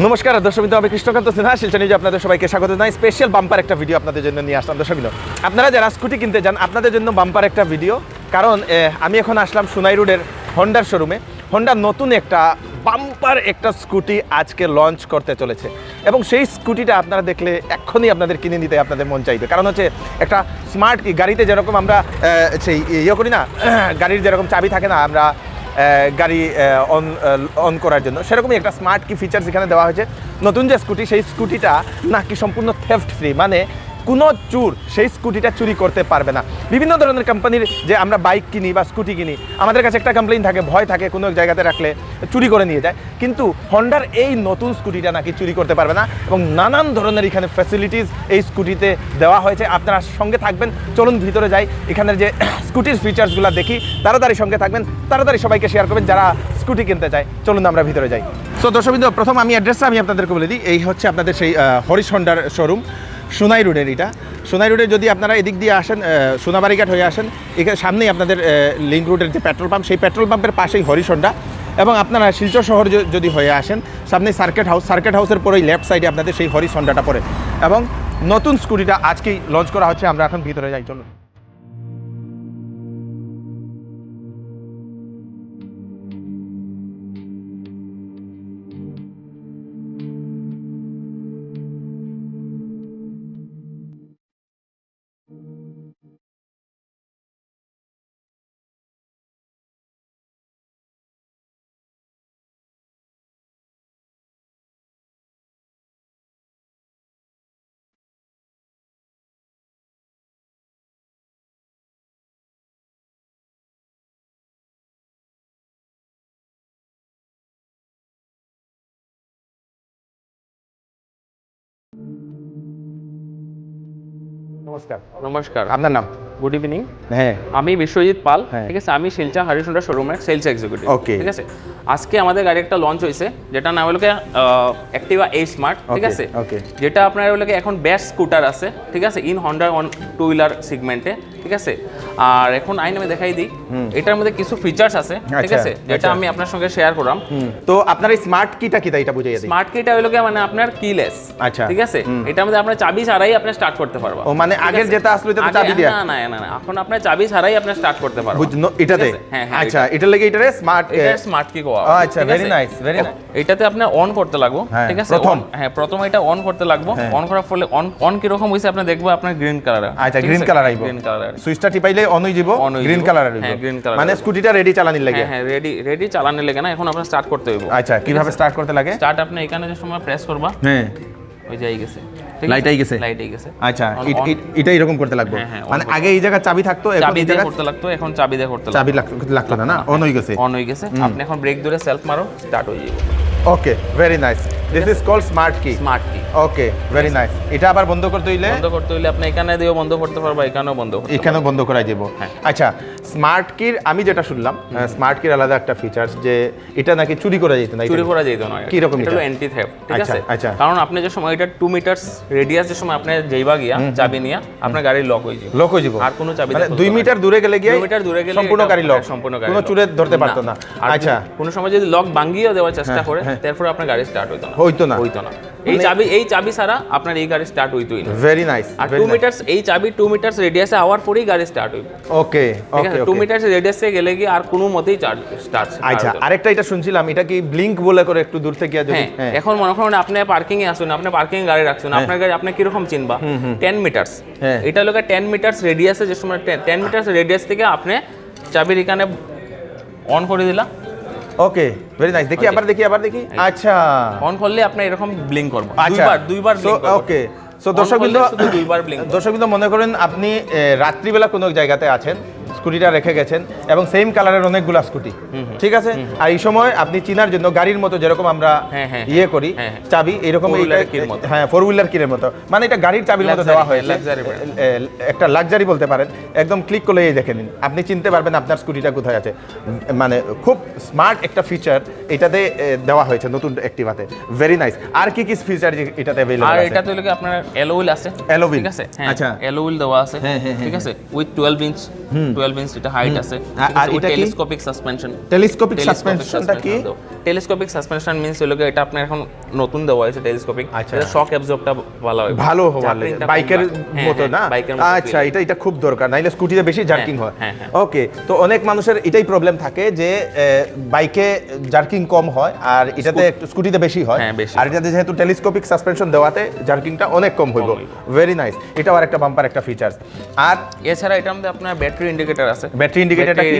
নমস্কার দর্শকবৃন্দ, আমি কৃষ্ণকান্ত সিনহা শিলচর নিউজে আপনাদের সবাইকে স্বাগত জানাই। স্পেশাল বাম্পার একটা ভিডিও আপনাদের জন্য নিয়ে আসলাম। দর্শকবৃন্দ, আপনারা যারা স্কুটি কিনতে যান আপনাদের জন্য বাম্পার একটা ভিডিও, কারণ আমি এখন আসলাম সোনাই রোডের হন্ডার শোরুমে। হন্ডার নতুন একটা বাম্পার একটা স্কুটি আজকে লঞ্চ করতে চলেছে এবং সেই স্কুটিটা আপনারা দেখলে এক্ষুনি আপনাদের কিনে নিতে আপনাদের মন চাইবে। কারণ হচ্ছে একটা স্মার্ট গাড়িতে যেরকম আমরা সেই ইয়ে করি না, গাড়ির যেরকম চাবি থাকে না আমরা গাড়ি অন করার জন্য, সেরকমই একটা স্মার্ট কি ফিচার্স এখানে দেওয়া হয়েছে। নতুন যে স্কুটি, সেই স্কুটিটা নাকি সম্পূর্ণ থেফট ফ্রি, মানে কোনো চোর সেই স্কুটিটা চুরি করতে পারবে না। বিভিন্ন ধরনের কোম্পানির যে আমরা বাইক কিনি বা স্কুটি কিনি, আমাদের কাছে একটা কমপ্লেইন থাকে, ভয় থাকে কোনো এক জায়গাতে রাখলে চুরি করে নিয়ে যায়। কিন্তু হন্ডার এই নতুন স্কুটিটা নাকি চুরি করতে পারবে না এবং নানান ধরনের এখানে ফ্যাসিলিটিস এই স্কুটিতে দেওয়া হয়েছে। আপনারা সঙ্গে থাকবেন, চলুন ভিতরে যাই, এখানের যে স্কুটির ফিচার্সগুলো দেখি। তাড়াতাড়ি সঙ্গে থাকবেন, তাড়াতাড়ি সবাইকে শেয়ার করবেন যারা স্কুটি কিনতে চায়। চলুন আমরা ভিতরে যাই। সো দর্শকবৃন্দ, প্রথম আমি অ্যাড্রেসটা আমি আপনাদেরকে বলে দিই। এই হচ্ছে আপনাদের সেই হরিশ হন্ডার শোরুম, সোনাই রোডের। এটা সোনাই রোডে যদি আপনারা এদিক দিয়ে আসেন, সোনাবাড়িঘাট হয়ে আসেন, এখানে সামনেই আপনাদের লিঙ্ক রোডের যে পেট্রোল পাম্প, সেই পেট্রোল পাম্পের পাশেই হরিশ হন্ডা। এবং আপনারা শিলচর শহর যদি হয়ে আসেন, সামনে সার্কিট হাউসের পরেই লেফট সাইডে আপনাদের সেই হরিশ হন্ডাটা পড়ে এবং নতুন স্কুটিটা আজকেই লঞ্চ করা হচ্ছে। আমরা এখন ভিতরে যাই, চলুন। নমস্কার। নমস্কার, আপনার নাম? Good evening. হ্যাঁ, আমি বিশ্বজিৎ পাল। হ্যাঁ। ঠিক আছে, আমি শিলচর হরিশ হন্ডা শোরুমের সেলস এক্সিকিউটিভ। Okay. ঠিক আছে, আজকে আমাদের গাড়ি একটা লঞ্চ হয়েছে, যেটা নাম হলো অ্যাক্টিভা এ স্মার্ট। ঠিক আছে, okay. যেটা আপনার হলো এখন বেস্ট স্কুটার আছে, ঠিক আছে, ইন হন্ডা টু হুইলার সেগমেন্টে। ঠিক আছে, আর এখন আমি দেখাই দিই, এটার মধ্যে কিছু ফিচার্স আছে, ঠিক আছে, যেটা আমি আপনার সঙ্গে শেয়ার করলাম। তো আপনার এই স্মার্ট কিটা এটা বুঝিয়ে দিই। স্মার্ট কিটা হলো মানে আপনার কিলেস। আচ্ছা, ঠিক আছে, এটার মধ্যে আপনার চাবি ছাড়াই আপনি স্টার্ট করতে পারবেন। ও মানে আগের যেটা আসলে এটা চাবি দেয়া? না, এখন আপনার চাবি ছাড়াই আপনি স্টার্ট করতে পারবেন। বুঝনো এটাতে? হ্যাঁ, আচ্ছা, এটার লাগি এটারে স্মার্ট, এটা স্মার্ট কি কোয়া। আচ্ছা, ভেরি নাইস, ভেরি নাইস। এটাতে আপনি অন করতে লাগবো। ঠিক আছে, প্রথম এটা অন করতে লাগবো। অন করার ফলে অন কি রকম হইছে আপনি দেখবো আপনার গ্রিন কালার। আচ্ছা, গ্রিন কালার আইবো। গ্রিন কালার সুইচটা টিপাইলে অন হই যাব, গ্রিন কালার আইবো। হ্যাঁ, গ্রিন কালার, মানে স্কুটিটা রেডি চালানির লাগে। হ্যাঁ, রেডি চালানোর লাগে না, এখন আপনার স্টার্ট করতে হইব। আচ্ছা, কিভাবে স্টার্ট করতে লাগে? স্টার্ট আপনি এখানে যে সময় প্রেস করবা, হ্যাঁ, ওই যে আই গেছে, লাইট আই গেছে। লাইট আই গেছে। আচ্ছা, এটা এরকম করতে লাগবে। মানে আগে এই জায়গা চাবি থাকতো, এখন চাবি এই দিয়ে জায়গা করতে লাগতো, এখন চাবি দিয়ে করতে চাবি লাগতো না, অন হই গেছে। অন হয়ে গেছে। আপনি এখন ব্রেক ধরে সেলফ মারো, স্টার্ট হয়ে যাবে। Okay, very nice. This is called smart key. Smart key. Okay, very nice. এটা আবার বন্ধ করতে হইলে আপনি এখানে দিয়েও বন্ধ করতে পারবা, এখানেও বন্ধ করতে পারবা। এখানেও বন্ধ করা যাব। আচ্ছা, স্মার্ট কির আমি যেটা শুনলাম, স্মার্ট কির আলাদা একটা ফিচার্স যে এটা নাকি চুরি করা যেত না। চুরি করা যেত না। কি রকম? এটা হলো অ্যান্টি থেফট। ঠিক আছে, আচ্ছা। কারণ আপনি যে সময় এটা 2 মিটারস রেডিয়াস যে সময় আপনি যাইবা গিয়া চাবি নিয়া আপনার গাড়ি লক হয়ে যাবে। লক হয়ে যাবে, আর কোনো চাবি মানে 2 মিটার দূরে গেলে গিয়ে 2 মিটার দূরে গেলে সম্পূর্ণ গাড়ি লক, সম্পূর্ণ গাড়ি কোনো চুরে ধরতে পারতো না। আচ্ছা, কোনো সময় যদি লক ভাঙিয়েও দেওয়ার চেষ্টা করে, তারপর আপনার গাড়ি স্টার্ট হইতো না। এই চাবি ছাড়া আপনার এই গাড়ি স্টার্ট হইতোই না। Very nice. আর 2 মিটারস, এই চাবি 2 মিটারস রেডিয়াসে আওয়ার পরেই গাড়ি স্টার্ট হইবে। ওকে, ঠিক আছে, 2 মিটারস রেডিয়াসে গেলে কি আর কোনো মতেই স্টার্ট। আচ্ছা, আরেকটা এটা শুনছিলাম, এটা কি ব্লিঙ্ক বলে করে একটু দূর থেকে যদি। এখন মনে করেন আপনি পার্কিং এ আসুন, আপনি পার্কিং গাড়ি রাখছেন, আপনার গাড়ি আপনি কি রকম চিনবা? 10 মিটারস। এটা হলো 10 মিটারস রেডিয়াসে, যে সময় 10 মিটারস রেডিয়াস থেকে আপনি চাবির এখানে অন করে দিলা। ওকে, ভেরি নাইস। দেখি আবার দেখি। আচ্ছা, অন করলে আপনি এরকম ব্লিঙ্ক করবে, দুইবার ব্লিঙ্ক করবে। ওকে, সো দর্শকবৃন্দ মনে করেন আপনি রাত্রিবেলা কোনো জায়গাতে আছেন, স্কুটিটা রেখে গেছেন এবং সেম কালারের অনেকগুলা স্কুটি, ঠিক আছে, আর এই সময় আপনি চিনার জন্য গাড়ির মতো যেরকম আমরা ইয়ে করি চাবি, এরকম হ্যাঁ, 4 হুইলার কির মতো, মানে এটা গাড়ির চাবির মতো দেওয়া হয়েছে, একটা লাক্সারি বলতে পারেন। একদম ক্লিক করলে এই দেখে নিন, আপনি চিনতে পারবেন আপনার স্কুটিটা কোথায় আছে। মানে খুব স্মার্ট একটা ফিচার এটাতে দেওয়া হয়েছে নতুন অ্যাক্টিভাতে। Very nice. আর কি ফিচার এটাতে অ্যাভেলেবল আছে? আর এটাতে হলো কি আপনার অ্যালো হুইল আছে। ঠিক আছে, আচ্ছা, অ্যালো হুইল দেওয়া আছে। ঠিক আছে, উইথ 12 ইঞ্চ 12 ইঞ্চ এটা হাইট আছে। আর এটা কি টেলিস্কোপিক সাসপেনশন? টেলিস্কোপিক সাসপেনশনটা কি? টেলিস্কোপিক সাসপেনশন মিন্স হলো এটা আপনার এখন নতুন দেওয়া হয়েছে টেলিস্কোপিক। এটা শক অ্যাবজর্বটা ভালো হওয়ার লাগে বাইকের মতো না? আচ্ছা, এটা খুব দরকার, নাইলে স্কুটিতে বেশি জার্কিং হয়। ওকে, তো অনেক মানুষের এটাই প্রবলেম থাকে যে বাইকে জার্কিং কম হয় আর এটাতে স্কুটিতে বেশি হয়, আর এটাতে যেহেতু টেলিস্কোপিক সাসপেনশন দেওয়াতে জার্কিংটা অনেক কম হইব। ভেরি নাইস, এটাও আরেকটা বাম্পার একটা ফিচারস। আর এছাড়া এটার মধ্যে আপনার ব্যাটারি ইন্ডিকেটর আছে। ব্যাটারি ইন্ডিকেটরটা কি?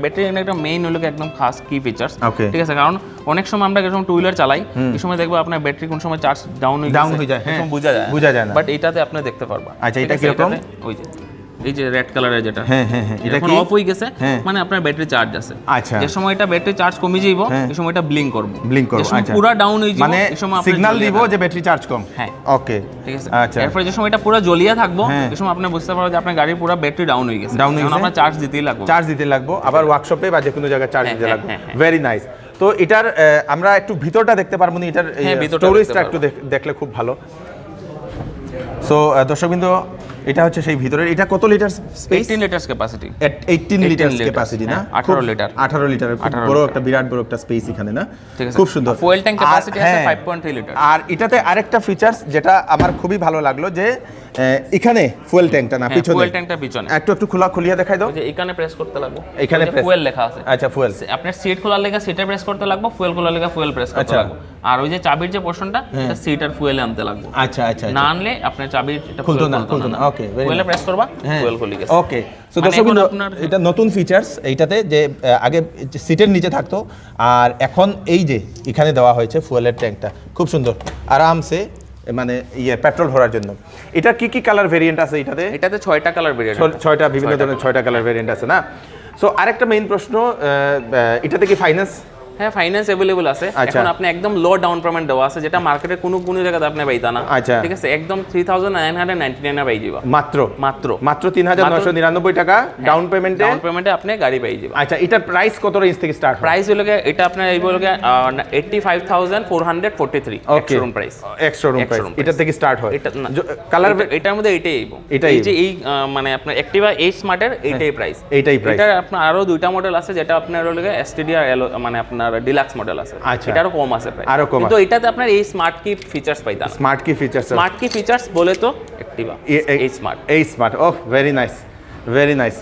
ব্যাটারি ইন্ডিকেটর মেইন হলো একদম খাস কি ফিচারস, ঠিক আছে? কারণ অনেক সময় আমরা যখন টু হুইলার চালাই এই সময় দেখবো আপনার ব্যাটারি কোন সময় চার্জ ডাউন হয়ে যায়, হ্যাঁ বোঝা যায় না, বাট এটাতে আপনি দেখতে পারবা। আচ্ছা, এটা কি রকম? ওই যে এই যে রেড কালারের যেটা, হ্যাঁ, এটা এখন অফ হয়ে গেছে মানে আপনার ব্যাটারি চার্জ আছে। আচ্ছা, যে সময় এটা ব্যাটারি চার্জ কমে যাইব এই সময় এটা ব্লিঙ্ক করবে। আচ্ছা, পুরো ডাউন হয়ে যাবে মানে এই সময় আপনি সিগন্যাল দিব যে ব্যাটারি চার্জ কম। হ্যাঁ, ওকে, ঠিক আছে। আচ্ছা, এরপর যে সময় এটা পুরো জ্বলিয়ে থাকবো এই সময় আপনি বুঝতে পারবেন যে আপনার গাড়ির পুরো ব্যাটারি ডাউন হয়ে গেছে, এখন আপনার চার্জ দিতেই লাগবে, আবার ওয়ার্কশপে বা যে কোনো জায়গায় চার্জ দিতে লাগবে। Very nice. তো এটার আমরা একটু ভিতরটা দেখতে পারবো না? এটার স্টোরেজটা একটু দেখলে খুব ভালো। সো দর্শকবৃন্দ, এটা হচ্ছে সেই ভিতরের। এটা কত litre space? 18 litre capacity. 18 litre capacity না? 18 লিটার। 18 লিটার, বড় একটা বিরাট বড় একটা স্পেস এখানে না? খুব সুন্দর। ফুয়েল ট্যাঙ্ক ক্যাপাসিটি আছে 5.3 লিটার। আর এটাতে আরেকটা ফিচারস যেটা আমার খুবই ভালো লাগলো যে এখানে ফুয়েল ট্যাঙ্কটা না, পিছনে ফুয়েল ট্যাঙ্কটা পিছনে। একটু খুলিয়ে দেখাই দাও। যে এখানে প্রেস করতে লাগবে, এখানে ফুয়েল লেখা আছে। আচ্ছা, ফুয়েল। আপনার সিট খোলার লাগা সিটে প্রেস করতে লাগবে, ফুয়েল খোলার লাগা ফুয়েল প্রেস করতে লাগবে। আর ওই যে চাবির যে পোরশনটা এটা সিট আর ফুয়েলে আনতে লাগবে। আচ্ছা, না আনলে আপনার চাবির এটা খুলতো না। ওকে, ফুয়েলে প্রেস করবা, ফুয়েল খুলে গেছে। ওকে, সো দর্শক এটা নতুন ফিচারস এইটাতে, যে আগে সিটের নিচে থাকতো আর এখন এই যে এখানে দেওয়া হয়েছে ফুয়েলের ট্যাঙ্কটা। খুব সুন্দর, আরামসে মানে পেট্রোল ভরার জন্য। এটা কি কালার ভেরিয়েন্ট আছে এটাতে? এটাতে 6টা কালার ভেরিয়েন্ট, 6টা বিভিন্ন ধরনের 6টা কালার ভেরিয়েন্ট আছে না? সো আরেকটা মেইন প্রশ্ন, এটাতে কি ফাইন্যান্স? হ্যাঁ, ফাইন্যান্স अवेलेबल আছে। এখন আপনি একদম লো ডাউন পেমেন্ট দেওয়া আছে, যেটা মার্কেটে কোনো জায়গাতে আপনি পাইতা না। আচ্ছা, ঠিক আছে, একদম 3999 এ পাই যাবা। মাত্র 3999 টাকা ডাউন পেমেন্টে আপনি গাড়ি পাই যাবা। আচ্ছা, এটার প্রাইস কত রেঞ্জ থেকে স্টার্ট? প্রাইস হলো এটা আপনার এই বলগে 85,443 এক্সট্রা প্রাইস। এটা থেকে স্টার্ট হয়। কালার এটার মধ্যে এটাই এই যে এই মানে আপনার অ্যাক্টিভা এইচ স্মার্টের এটাই প্রাইস। এটা আপনার আরো দুইটা মডেল আছে, যেটা আপনার হলো এসটিডি আর মানে আপনার ডিলাক্স মডেল আছে। এটারও কম আছে প্রাইস, কিন্তু এটাতে আপনার এই স্মার্ট কি ফিচারস পাইতা। স্মার্ট কি ফিচারস বলে তো অ্যাক্টিভা এই স্মার্ট। ওহ, ভেরি নাইস।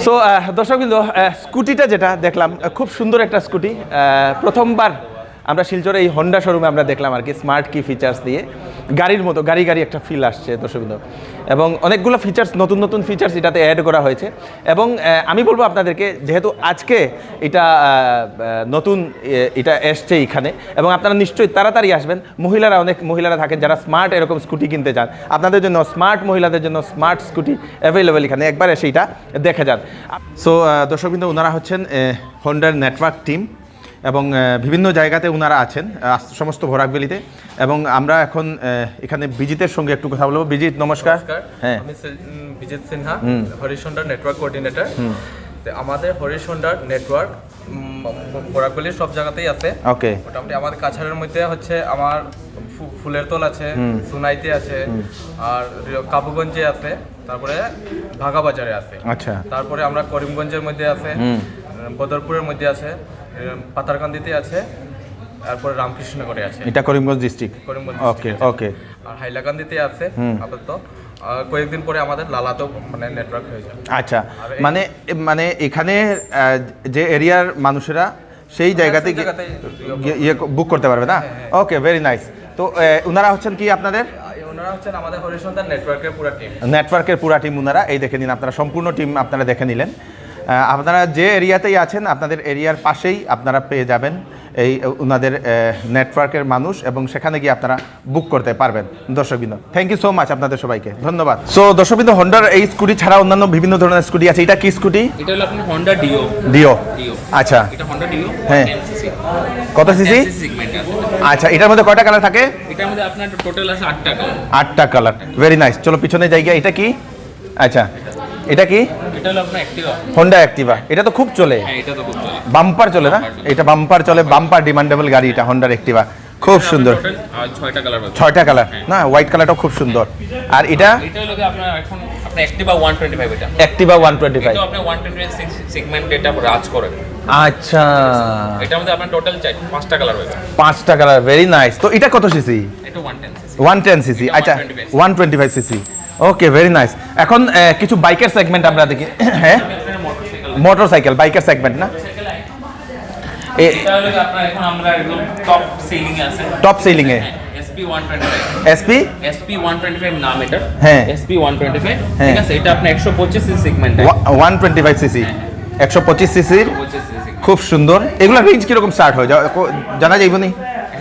সো দর্শকবৃন্দ, স্কুটিটা যেটা দেখলাম খুব সুন্দর একটা স্কুটি। প্রথমবার আমরা শিলচরে এই হন্ডা শোরুমে আমরা দেখলাম আর কি স্মার্ট কি ফিচার্স দিয়ে গাড়ির মতো গাড়ি একটা ফিল আসছে দর্শকবৃন্দ, এবং অনেকগুলো ফিচার্স নতুন ফিচার্স এটাতে অ্যাড করা হয়েছে। এবং আমি বলবো আপনাদেরকে, যেহেতু আজকে এটা নতুন এটা এসছে এখানে, এবং আপনারা নিশ্চয়ই তাড়াতাড়ি আসবেন। অনেক মহিলারা থাকেন যারা স্মার্ট এরকম স্কুটি কিনতে চান, আপনাদের জন্য স্মার্ট মহিলাদের জন্য স্মার্ট স্কুটি অ্যাভেলেবেল এখানে, একবার এসে এটা দেখে যান। সো দর্শকবৃন্দ, ওনারা হচ্ছেন হন্ডার নেটওয়ার্ক টিম, এবং বিভিন্ন জায়গাতে ওনারা আছেন সমস্ত ভরাকবেলিতে। এবং আমরা এখন এখানে বিজিতের সঙ্গে একটু কথা বলবো। বিজিত, নমস্কার। হ্যাঁ, আমি বিজিত সিনহা, হরিশ হন্ডার নেটওয়ার্ক কোঅর্ডিনেটর। আমাদের হরিশ হন্ডার নেটওয়ার্ক ভরাকবেলির সব জায়গাতেই আছে। ওকে, মোটামুটি আমাদের কাছাড়ের মধ্যে হচ্ছে আমার ফুলের তোল আছে, সুনাইতে আছে, আর কাবুগঞ্জে আছে, তারপরে ভাগাবাজারে আছে। আচ্ছা, তারপরে আমরা করিমগঞ্জের মধ্যে আছে, বদরপুরের মধ্যে আছে, পাতারকান্দিতে আছে, তারপরে রামকৃষ্ণনগরে আছে। এটা করিমগঞ্জ ডিস্ট্রিক্ট। ওকে। আর হাইলাকান্দিতে আছে আপাতত। কয়েকদিন পরে আমাদের লালাতেও মানে নেটওয়ার্ক হয়ে যাবে। আচ্ছা, মানে এখানে যে এরিয়ার মানুষেরা সেই জায়গাতে বুক করতে পারবে না? ওকে, ভেরি নাইস। তো ওনারা হচ্ছেন কি আপনাদের? ওনারা হচ্ছেন আমাদের হরিশ হন্ডার নেটওয়ার্কের পুরা টিম। ওনারা এই দেখে নিন, আপনারা সম্পূর্ণ টিম আপনারা দেখে নিলেন। আপনারা যে এরিয়াতেই আছেন আপনাদের এরিয়ার পাশেই আপনারা পেয়ে যাবেন এই ওনাদের নেটওয়ার্কের মানুষ, এবং সেখানে গিয়ে আপনারা বুক করতে পারবেন। দর্শকবৃন্দ, থ্যাংক ইউ সো মাচ আপনাদের সবাইকে, ধন্যবাদ। সো দর্শকবৃন্দ, হন্ডার এই স্কুটি ছাড়া অন্যান্য বিভিন্ন ধরনের স্কুটি আছে। এটা কি স্কুটি? এটা হলো আপনার হন্ডা ডিও। আচ্ছা, এটা হন্ডা ডিও। হ্যাঁ, কত সিসি? আচ্ছা, এটার মধ্যে কয়টা কালার থাকে? এটার মধ্যে আপনার টোটাল আছে 8টা কালার। 8টা কালার, ভেরি নাইস। চলো পিছনে জায়গা। এটা কি? আচ্ছা, এটা কি? এটা হলো আপনার অ্যাক্টিভা, হন্ডা অ্যাক্টিভা। এটা তো খুব চলে। হ্যাঁ, এটা তো খুব চলে, বাম্পার চলে না? এটা বাম্পার চলে, বাম্পার ডিমান্ডেবল গাড়ি এটা হন্ডার অ্যাক্টিভা। খুব সুন্দর। 6টা কালার, 6টা কালার না? হোয়াইট কালারটাও খুব সুন্দর। আর এটা হলো আপনার এখন আপনি অ্যাক্টিভা 125 এটা অ্যাক্টিভা 125 এটা আপনি 125 সেগমেন্ট এটা রাজ করে। আচ্ছা, এটার মধ্যে আপনার টোটাল 5টা কালার হবে। 5টা কালার, ভেরি নাইস। তো এটা কত সিসি? এটা 110 সিসি। 110 সিসি, আচ্ছা 125 সিসি। ওকে, ভেরি নাইস। এখন কিছু বাইকের সেগমেন্ট আমরা দেখি। হ্যাঁ, মোটরসাইকেল বাইকের সেগমেন্ট না? এটা হলো আপনার এখন আমরা একদম টপ সেলিং এ আছে। টপ সেলিং এ SP 125 SP 125 নাম এটা। হ্যাঁ, SP 125 ঠিক আছে। এটা আপনি 125 সিসি সেগমেন্ট 125 সিসি, 125 সিসির, 125 সিসি। খুব সুন্দর। এগুলা রেঞ্জ কিরকম স্টার্ট হয় জানা যাইব নি?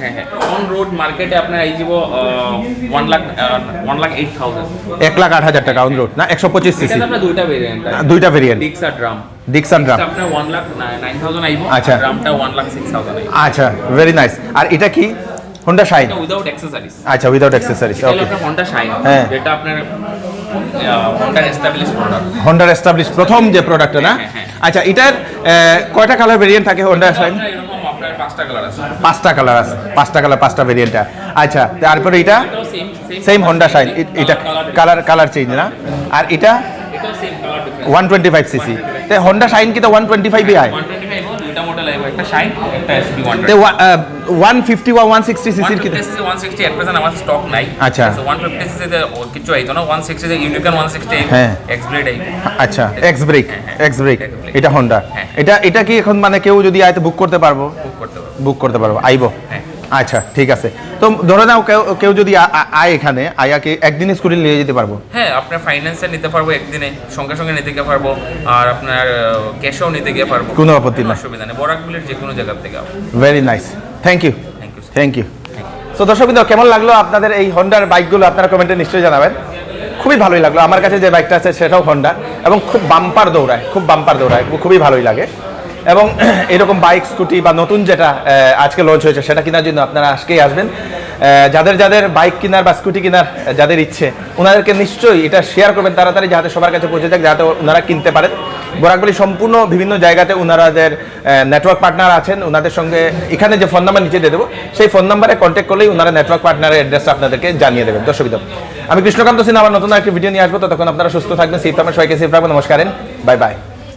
হ্যাঁ হ্যাঁ, অন রোড মার্কেটে আপনার এই যাব 1,08,000 1,08,000 টাকা অন রোড না? 125 সিসি, এটা আপনার দুইটা ভেরিয়েন্ট আছে। দুইটা ভেরিয়েন্ট, ডিক্স আর ড্রাম। Dixon drum. আপনার 1,09,000 আইবো। আচ্ছা। ড্রামটা 1,06,000 আইবো। আচ্ছা, ভেরি নাইস। আর এটা কি? Honda shine. এটা উইদাউট অ্যাকসেসরিজ। আচ্ছা, উইদাউট অ্যাকসেসরিজ। এটা হলো ওকে, আপনার হোন্ডা শাইন। হ্যাঁ। যেটা আপনার হোন্ডার এস্টাবলিশ প্রোডাক্ট। হোন্ডার এস্টাবলিশ প্রথম যে প্রোডাক্টটা না? হ্যাঁ, হ্যাঁ। আচ্ছা, এটার কয়টা কালার ভেরিয়েন্ট থাকে হোন্ডা শাইন? এরকম আপনার 5টা কালার আছে। 5টা কালার আছে, 5টা কালার, 5টা ভেরিয়েন্টটা। আচ্ছা, তারপরে এটা এটাও সেম হোন্ডা শাইন, এটা কালার চেঞ্জ না? আর এটা এটাও সেম কালার ডিফারেন্স। 125 সিসি। তে হোন্ডা শাইন কি তো 125 এ আয়? 125 দুইটা মডেল আইবো, একটা শাইন একটা SP তে 125। 150 বা 160 সিসির কি? 160 এট প্রেজেন্ট আমার স্টক নাই। আচ্ছা। 150 সিসি তে কিছু আইতো না। 160 তে ইউনিকর্ন 160 হ্যাঁ। এক্স ব্লেড আইবো। আচ্ছা, X brake, X brake, X brake। এটা হোন্ডা। হ্যাঁ। এটা কি এখন মানে কেউ যদি আয় তো বুক করতে পারবো? বুক করতে পারবো। বুক করতে পারবো, আইবো? হ্যাঁ। আচ্ছা, ঠিক আছে। তো ধরে নাও কেউ যদি আয় এখানে, আয়াকে একদিনে স্কুটি নিয়ে যেতে পারবো? হ্যাঁ, আপনার ফাইন্যান্সে নিতে পারবো একদিনে, সঙ্গে সঙ্গে নিতে গিয়ে পারবো, আর আপনার ক্যাশেও নিতে গিয়ে পারবো। কোনো আপত্তি নাই, অসুবিধা নেই। বরাকগুলির যে কোনো জায়গা থেকে। Very nice, thank you, thank you. Thank you. So দর্শকবৃন্দ, কেমন লাগলো আপনাদের এই হন্ডার বাইকগুলো? আপনারা কমেন্টে নিশ্চয়ই জানাবেন। খুবই ভালোই লাগলো। আমার কাছে যে বাইকটা আছে সেটাও হন্ডা, এবং খুব বাম্পার দৌড়ায়, খুবই ভালোই লাগে। এবং এরকম বাইক, স্কুটি বা নতুন যেটা আজকে লঞ্চ হয়েছে সেটা কেনার জন্য আপনারা আজকেই আসবেন। যাদের বাইক কেনার বা স্কুটি কেনার যাদের ইচ্ছে, ওনাদেরকে নিশ্চয়ই এটা শেয়ার করবেন তাড়াতাড়ি, যাতে সবার কাছে পৌঁছে যায়, যাতে ওনারা কিনতে পারেন। বরাকবলি সম্পূর্ণ বিভিন্ন জায়গাতে ওনাদের নেটওয়ার্ক পার্টনার আছেন। ওনাদের সঙ্গে এখানে যে ফোন নাম্বার নিচে দিয়ে দেবো, সেই ফোন নাম্বারে কন্ট্যাক্ট করলেই ওনারা নেটওয়ার্ক পার্টনারের অ্যাড্রেসটা আপনাদেরকে জানিয়ে দেবেন। দর্শকবৃন্দ, আমি কৃষ্ণকান্ত সিনহা, আমার নতুন একটি ভিডিও নিয়ে আসবো। ততক্ষণ আপনারা সুস্থ থাকবেন, সেফ থাকবেন, সবাইকে সেফ রাখবেন। নমস্কার, বাই বাই।